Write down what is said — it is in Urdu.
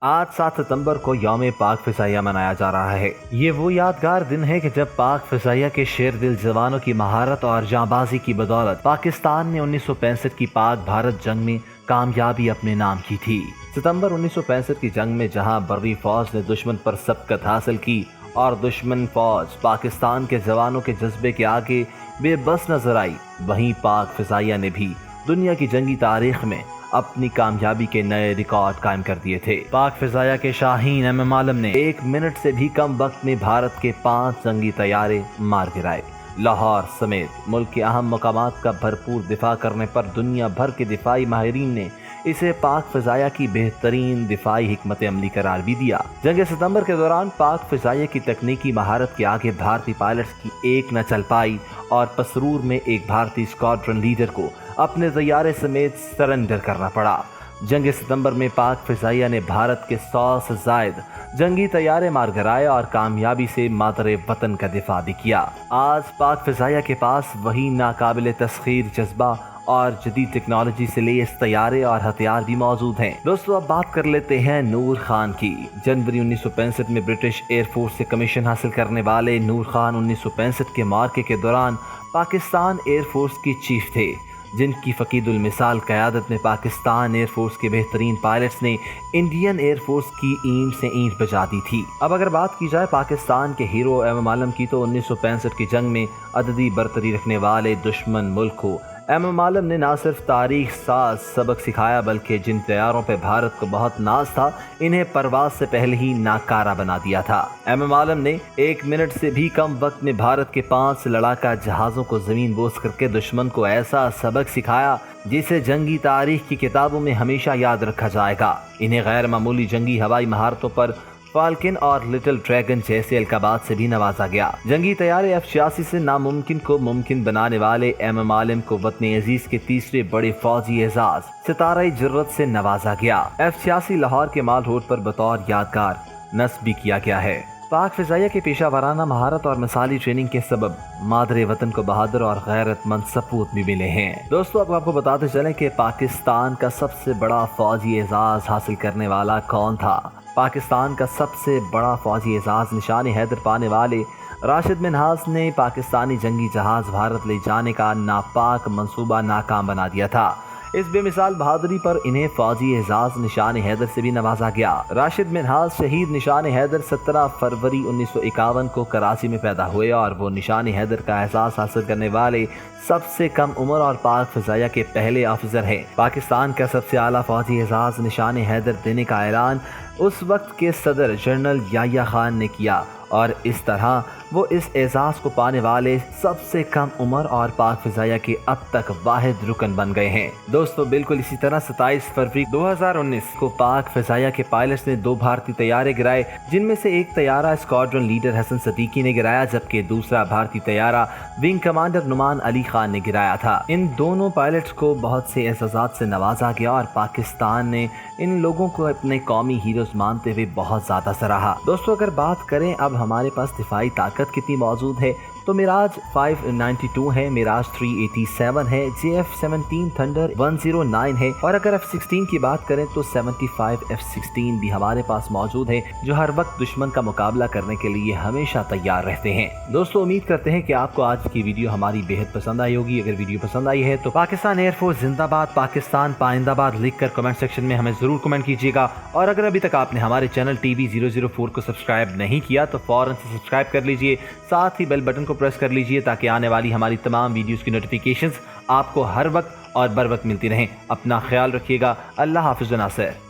آج 7 ستمبر کو یوم پاک فضائیہ منایا جا رہا ہے۔ یہ وہ یادگار دن ہے کہ جب پاک فضائیہ کے شیر دل جوانوں کی مہارت اور جاں بازی کی بدولت پاکستان نے 1965 کی پاک بھارت جنگ میں کامیابی اپنے نام کی تھی۔ ستمبر 1965 کی جنگ میں جہاں بری فوج نے دشمن پر سبقت حاصل کی اور دشمن فوج پاکستان کے جوانوں کے جذبے کے آگے بے بس نظر آئی، وہیں پاک فضائیہ نے بھی دنیا کی جنگی تاریخ میں اپنی کامیابی کے نئے ریکارڈ قائم کر دیے تھے۔ پاک فضائیہ کے شاہین ایم عالم نے 1 منٹ سے بھی کم وقت میں بھارت کے 5 جنگی طیارے مار گرائے۔ لاہور سمیت ملک کے اہم مقامات کا بھرپور دفاع کرنے پر دنیا بھر کے دفاعی ماہرین نے اسے پاک فضائیہ کی بہترین دفاعی حکمت عملی قرار بھی دیا۔ جنگ ستمبر کے دوران پاک فضائیہ کی تکنیکی مہارت کے آگے بھارتی پائلٹس کی ایک نہ چل پائی اور پسرور میں ایک بھارتی اسکواڈرن لیڈر کو اپنے طیارے سمیت سرنڈر کرنا پڑا۔ جنگ ستمبر میں پاک فضائیہ نے بھارت کے 100 سے زائد جنگی طیارے مار گرائے اور کامیابی سے مادر وطن کا دفاع بھی کیا۔ آج پاک فضائیہ کے پاس وہی ناقابل تسخیر جذبہ اور جدید ٹیکنالوجی سے لیس طیارے اور ہتھیار بھی موجود ہیں۔ دوستو اب بات کر لیتے ہیں نور خان کی۔ جنوری 1965 میں برٹش ایئر فورس سے کمیشن حاصل کرنے والے نور خان 1965 کے معرکے کے دوران پاکستان ایئر فورس کی چیف تھے، جن کی فقید المثال قیادت میں پاکستان ایئر فورس کے بہترین پائلٹس نے انڈین ایئر فورس کی اینٹ سے اینٹ بجا دی تھی۔ اب اگر بات کی جائے پاکستان کے ہیرو ایم عالم کی تو 1965 کی جنگ میں عددی برتری رکھنے والے دشمن ملک کو ایم عالم نے نہ صرف تاریخ ساز سبق سکھایا بلکہ جن طیاروں پہ بھارت کو بہت ناز تھا انہیں پرواز سے پہلے ہی ناکارہ بنا دیا تھا۔ ایم عالم نے 1 منٹ سے بھی کم وقت میں بھارت کے 5 لڑاکا جہازوں کو زمین بوس کر کے دشمن کو ایسا سبق سکھایا جسے جنگی تاریخ کی کتابوں میں ہمیشہ یاد رکھا جائے گا۔ انہیں غیر معمولی جنگی ہوائی مہارتوں پر فالکن اور لٹل ڈریگن جیسے القابات سے بھی نوازا گیا۔ جنگی طیارے F-86 سے ناممکن کو ممکن بنانے والے ایم عالم کو وطن عزیز کے تیسرے بڑے فوجی اعزاز ستارہ جرت سے نوازا گیا۔ F-86 لاہور کے مال روڈ پر بطور یادگار نصب بھی کیا گیا ہے۔ پاک فضائیہ کے پیشہ ورانہ مہارت اور مثالی ٹریننگ کے سبب مادر وطن کو بہادر اور غیرت مند سپوت بھی ملے ہیں۔ دوستو اب آپ کو بتاتے چلیں کہ پاکستان کا سب سے بڑا فوجی اعزاز حاصل کرنے والا کون تھا۔ پاکستان کا سب سے بڑا فوجی اعزاز نشان حیدر پانے والے راشد منہاس نے پاکستانی جنگی جہاز بھارت لے جانے کا ناپاک منصوبہ ناکام بنا دیا تھا۔ اس بے مثال بہادری پر انہیں فوجی اعزاز نشان حیدر سے بھی نوازا گیا۔ راشد منہاس شہید نشان حیدر 17 فروری 1951 کو کراچی میں پیدا ہوئے اور وہ نشان حیدر کا اعزاز حاصل کرنے والے سب سے کم عمر اور پاک فضائیہ کے پہلے آفیسر ہیں۔ پاکستان کا سب سے اعلیٰ فوجی اعزاز نشان حیدر دینے کا اعلان اس وقت کے صدر جنرل یحییٰ خان نے کیا اور اس طرح وہ اس اعزاز کو پانے والے سب سے کم عمر اور پاک فضائیہ کے اب تک واحد رکن بن گئے ہیں۔ دوستو بالکل اسی طرح 27 فروری 2019 کو پاک فضائیہ کے پائلٹس نے 2 بھارتی طیارے گرائے، جن میں سے ایک طیارہ اسکواڈرن لیڈر حسن صدیقی نے گرایا جبکہ دوسرا بھارتی طیارہ ونگ کمانڈر نعمان علی خان نے گرایا تھا۔ ان دونوں پائلٹس کو بہت سے اعزازات سے نوازا گیا اور پاکستان نے ان لوگوں کو اپنے قومی ہیروز مانتے ہوئے بہت زیادہ سراہا۔ دوستو اگر بات کریں اب ہمارے پاس دفاعی طاقت کتنی موجود ہے تو میراج 592 ہے، میراج 387 ہے، JF-17 تھنڈر 109 ہے اور اگر F-16 کی بات کریں تو 75 F-16 بھی ہمارے پاس موجود ہے جو ہر وقت دشمن کا مقابلہ کرنے کے لیے ہمیشہ تیار رہتے ہیں۔ دوستو امید کرتے ہیں کہ آپ کو آج کی ویڈیو ہماری بہت پسند آئی ہوگی۔ اگر ویڈیو پسند آئی ہے تو پاکستان ایئر فورس زندہ باد، پاکستان پائندہ باد لکھ کر کمنٹ سیکشن میں ہمیں ضرور کمنٹ کیجیے گا، اور اگر ابھی تک آپ نے ہمارے چینل TV 004 کو سبسکرائب نہیں کیا تو فوراً سے سبسکرائب کر لیجیے، ساتھ ہی بیل بٹن کو پریس کر لیجیے تاکہ آنے والی ہماری تمام ویڈیوز کی نوٹیفیکیشنز آپ کو ہر وقت اور بر وقت ملتی رہیں۔ اپنا خیال رکھیے گا۔ اللہ حافظ و ناصر۔